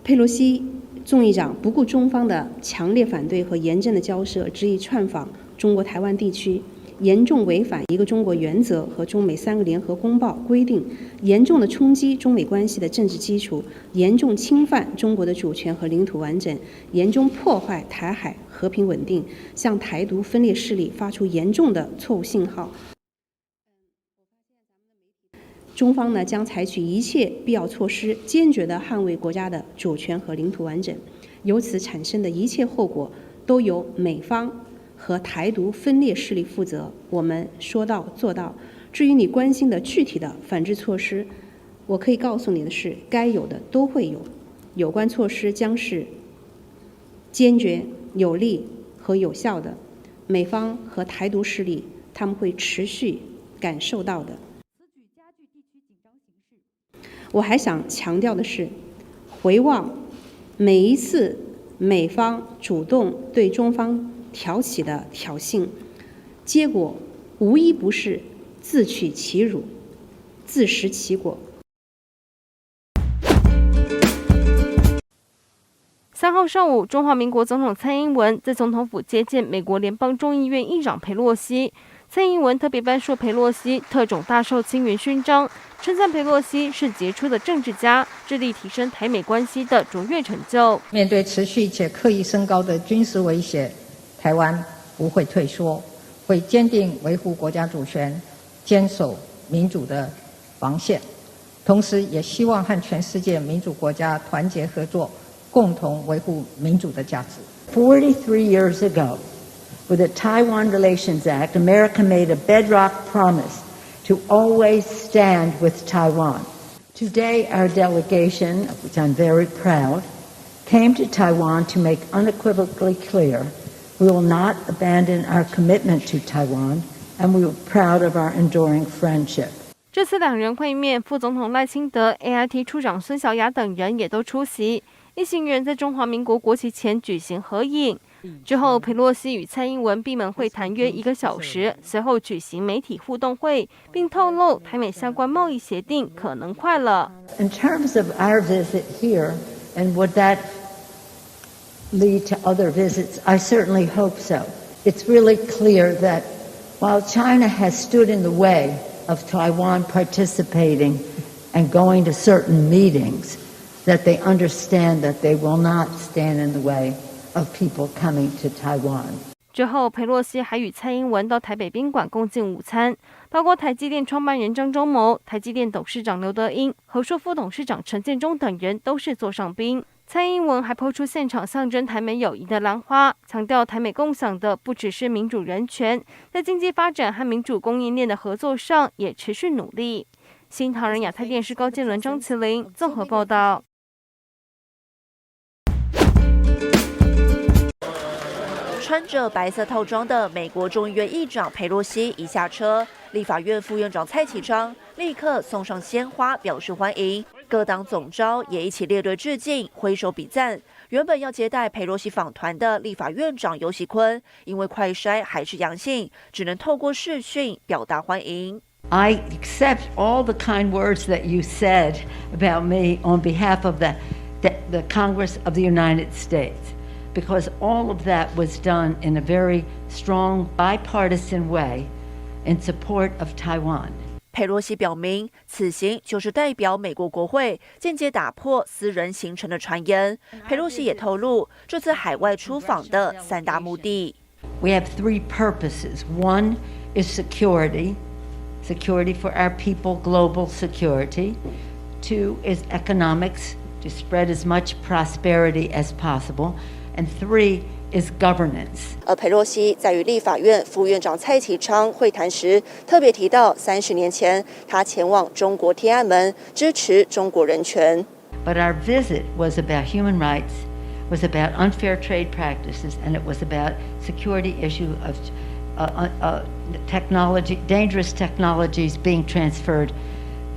佩洛西众议长不顾中方的强烈反对和严正的交涉，执意窜访中国台湾地区，严重违反一个中国原则和中美3个联合公报规定，严重的冲击中美关系的政治基础，严重侵犯中国的主权和领土完整，严重破坏台海和平稳定，向台独分裂势力发出严重的错误信号。中方呢将采取一切必要措施，坚决地捍卫国家的主权和领土完整，由此产生的一切后果都由美方和台独分裂势力负责。我们说到做到。至于你关心的具体的反制措施，我可以告诉你的是，该有的都会有，有关措施将是坚决、有力和有效的。美方和台独势力他们会持续感受到的。我还想强调的是，回望每一次美方主动对中方挑起的挑衅，结果无一不是自取其辱，自食其果。3号上午，中华民国总统蔡英文在总统府接见美国联邦众议院议长佩洛西。蔡英文特别颁授佩洛西特种大绶青云勋章，称赞佩洛西是杰出的政治家，致力提升台美关系的卓越成就。面对持续且刻意升高的军事威胁，台湾不会退缩，会坚定维护国家主权，坚守民主的防线，同时也希望和全世界民主国家团结合作，共同维护民主的价值。43 years ago, with the Taiwan Relations Act, America made a bedrock promise to always stand with Taiwan. Today, our delegation, of which I'm very proud, came to Taiwan to make unequivocally clear we will not abandon our commitment to Taiwan, and we are proud of our enduring friendship. 这次两人会面，副总统赖清德、AIT 处长孙小雅等人也都出席。一行人在中华民国国旗前举行合影。之后，佩洛西与蔡英文闭门会谈约1个小时，随后举行媒体互动会，并透露台美相关贸易协定可能快了。In terms of our visit here, and would that lead to other visits? I certainly hope so. It's really clear that while China has stood in the way of Taiwan participating and going to certain meetings, that they understand that they will not stand in the way of people coming to Taiwan. 之后，佩洛西还与蔡英文到台北宾馆共进午餐，包括台积电创办人张忠谋、台积电董事长刘德英、和硕副董事长陈建中等人都是座上宾。蔡英文还抛出现场象征台美友谊的兰花，强调台美共享的不只是民主人权，在经济发展和民主供应链的合作上也持续努力。新唐人亚太电视高建伦、张麒麟综合报道。穿着白色套装的美国众议院议长佩洛西一下车，立法院副院长蔡启昌立刻送上鲜花表示欢迎，各党总召也一起列队致敬，挥手比赞。原本要接待佩洛西访团的立法院长游锡堃，因为快筛还是阳性，只能透过视讯表达欢迎。I accept all the kind words that you said about me on behalf of the Congress of the United States.Because all of that was done in a very strong bipartisan way in support of Taiwan. 佩洛西表明，此行就是代表美国国会间接打破私人行程的传言。佩洛西也透露，这次海外出访的3大目的。We have 3 purposes. One is security for our people, global security. 2 is economics, to spread as much prosperity as possible.And 3 is governance. 而佩洛西在与立法院副院长蔡启昌会谈时，特别提到30年前他前往中国天安门支持中国人权。But our visit was about human rights, was about unfair trade practices, and it was about security issue of technology, dangerous technologies being transferred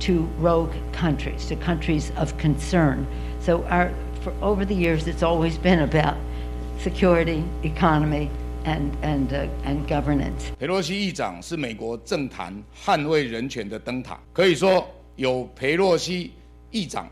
to rogue countries, to countries of concern. So for over the years, it's always been about security, economy, and governance. 佩洛西议长是美国政坛捍卫人权的灯塔，可以说有佩洛西议长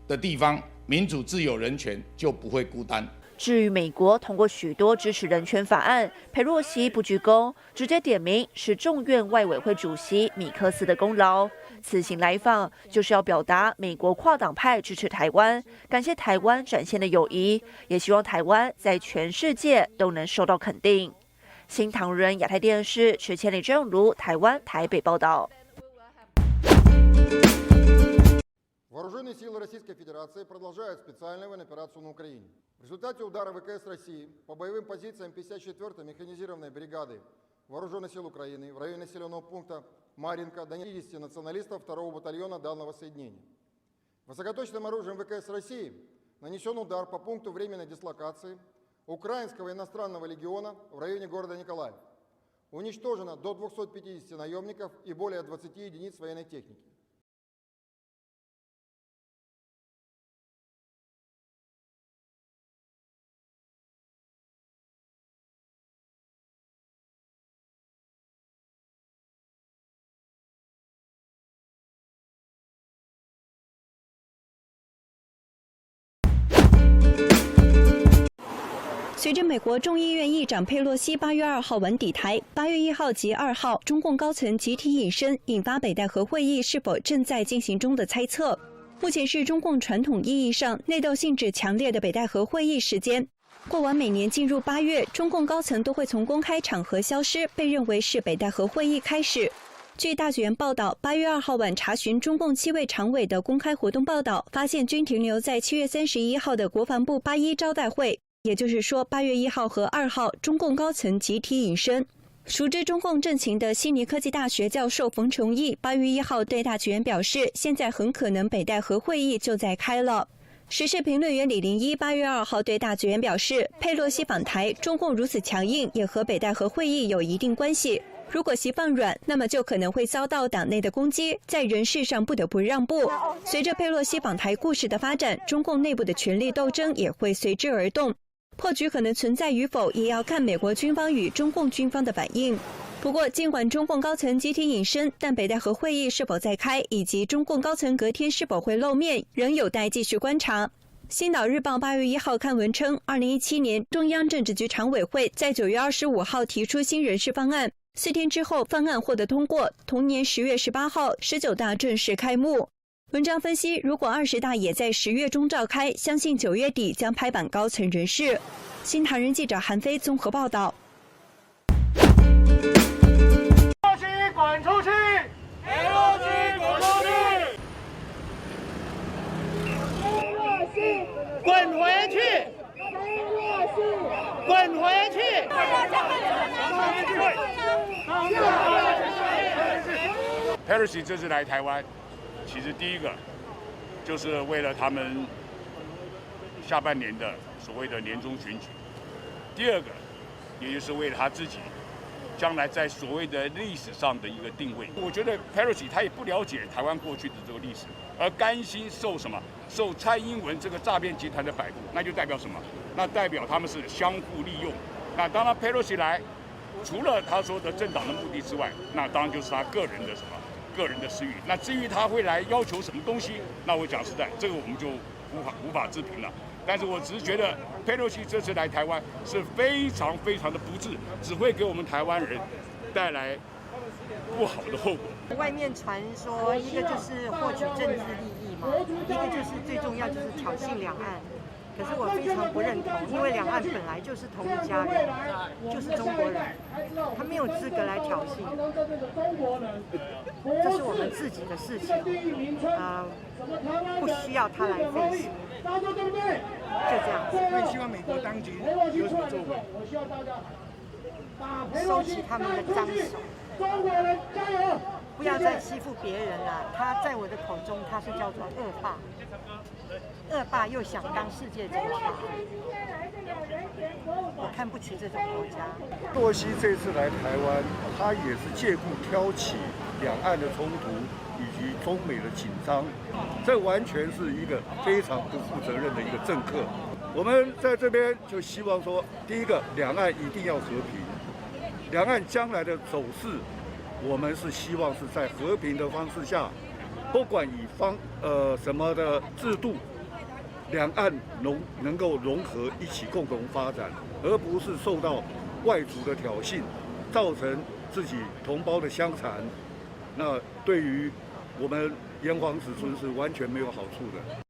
的地方民主、自由、人权就不会孤单。至于美国通过许多支持人权法案，裴洛西不居功，直接点名是众院外委会主席米克斯的功劳。此行来访就是要表达美国跨党派支持台湾，感谢台湾展现的友谊，也希望台湾在全世界都能受到肯定。新唐人亚太电视池千里、郑如台湾台北报道。Вооруженные силы Российской Федерации продолжают специальную военную операцию на Украине. В результате удара ВКС России по боевым позициям 54-й механизированной бригады Вооруженных сил Украины в районе населенного пункта Маринка до 50 националистов 2-го батальона данного соединения. Высокоточным оружием ВКС России нанесен удар по пункту временной дислокации Украинского иностранного легиона в районе города Николаев. Уничтожено до 250 наемников и более 20 единиц военной техники. 随着美国众议院议长佩洛西8月2号晚抵台，8月1号及2号中共高层集体隐身，引发北戴河会议是否正在进行中的猜测。目前是中共传统意义上内斗性质强烈的北戴河会议时间。过往每年进入8月，中共高层都会从公开场合消失，被认为是北戴河会议开始。据大举员报道，8月2号晚查询中共7位常委的公开活动报道，发现均停留在7月31号的国防部81招待会。也就是说，8月1号和2号，中共高层集体隐身。熟知中共政情的悉尼科技大学教授冯崇义8月1号对大纪元表示，现在很可能北戴河会议就在开了。时事评论员李林一8月2号对大纪元表示，佩洛西访台，中共如此强硬，也和北戴河会议有一定关系。如果其放软，那么就可能会遭到党内的攻击，在人事上不得不让步。随着佩洛西访台故事的发展，中共内部的权力斗争也会随之而动。破局可能存在与否，也要看美国军方与中共军方的反应。不过，尽管中共高层集体隐身，但北戴河会议是否再开，以及中共高层隔天是否会露面，仍有待继续观察。星岛日报8月1号刊文称，2017年中央政治局常委会在9月25号提出新人事方案，4天之后方案获得通过，同年10月18号19大正式开幕。文章分析，如果20大也在10月中召开，相信9月底将拍板高层人事。新唐人记者韩飞综合报道。佩洛西滚出去！佩洛西滚出去！佩洛西滚回去！佩洛西滚回去！佩洛西这次来台湾。其实第一个就是为了他们下半年的所谓的年终选举，第二个也就是为了他自己将来在所谓的历史上的一个定位。我觉得 Pelosi 他也不了解台湾过去的这个历史，而甘心受什么？受蔡英文这个诈骗集团的摆布，那就代表什么？那代表他们是相互利用。那当然 Pelosi 来，除了他说的政党的目的之外，那当然就是他个人的什么？个人的私欲。那至于他会来要求什么东西，那我讲实在，这个我们就无法置评了。但是我只是觉得佩洛西这次来台湾是非常非常的不智，只会给我们台湾人带来不好的后果。外面传说，一个就是获取政治利益嘛，一个就是最重要就是挑衅两岸。可是我非常不认同，因为两岸本来就是同一家人，就是中国人，他没有资格来挑衅，这是我们自己的事情，不需要他来费心，就这样子。那你希望美国当局有什么作为？收起他们的脏手，中国人加油！不要再欺负别人了。他在我的口中，他是叫做恶霸。恶霸又想当世界总裁，我看不起这种国家。佩洛西这次来台湾，他也是借故挑起两岸的冲突以及中美的紧张，这完全是一个非常不负责任的一个政客。我们在这边就希望说，第一个，两岸一定要和平，两岸将来的走势，我们是希望是在和平的方式下。不管以什么的制度，两岸能够融合一起共同发展，而不是受到外族的挑衅，造成自己同胞的相残，那对于我们炎黄子孙是完全没有好处的。